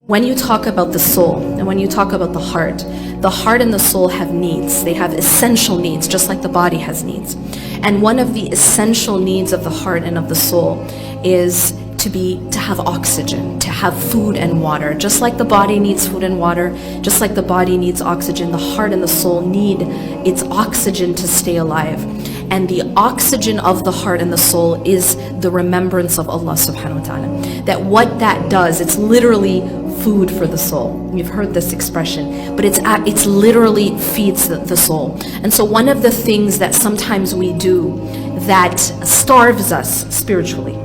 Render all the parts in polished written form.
When you talk about the soul and when you talk about the heart and the soul have needs. They have essential needs, just like the body has needs. And one of the essential needs of the heart and of the soul is to have oxygen, to have food and water. Just like the body needs food and water, just like the body needs oxygen, the heart and the soul need its oxygen to stay alive. And the oxygen of the heart and the soul is the remembrance of Allah subhanahu wa ta'ala. That what that does, it's literally food for the soul. We've heard this expression, but it's literally feeds the soul. And so one of the things that sometimes we do that starves us spiritually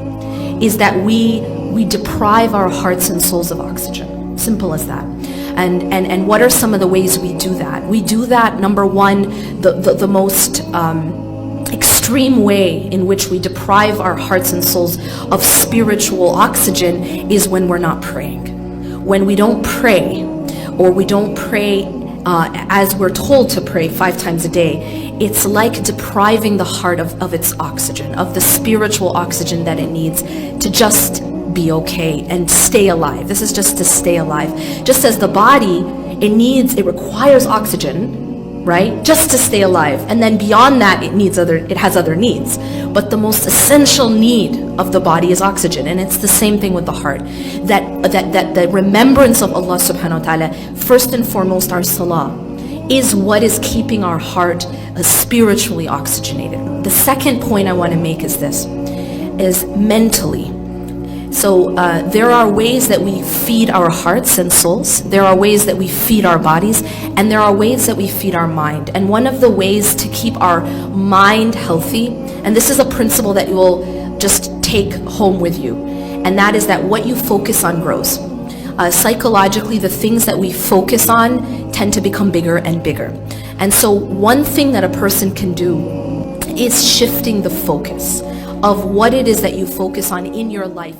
is that we deprive our hearts and souls of oxygen. Simple as that. And what are some of the ways we do that? We do that, number one, the most extreme way in which we deprive our hearts and souls of spiritual oxygen is when we're not praying. When we don't pray, or we don't pray as we're told to pray 5 times a day, it's like depriving the heart of its oxygen, of the spiritual oxygen that it needs to just be okay and stay alive. This is just to stay alive. Just as the body, it requires oxygen, right? Just to stay alive. And then beyond that, it has other needs. But the most essential need of the body is oxygen. And it's the same thing with the heart. That the remembrance of Allah subhanahu wa ta'ala, first and foremost our salah, is what is keeping our heart spiritually oxygenated. The second point I want to make is this, is mentally. So there are ways that we feed our hearts and souls. There are ways that we feed our bodies, and there are ways that we feed our mind. And one of the ways to keep our mind healthy, and this is a principle that you will just take home with you, and that is that what you focus on grows. Psychologically, the things that we focus on tend to become bigger and bigger. And so one thing that a person can do is shifting the focus of what it is that you focus on in your life.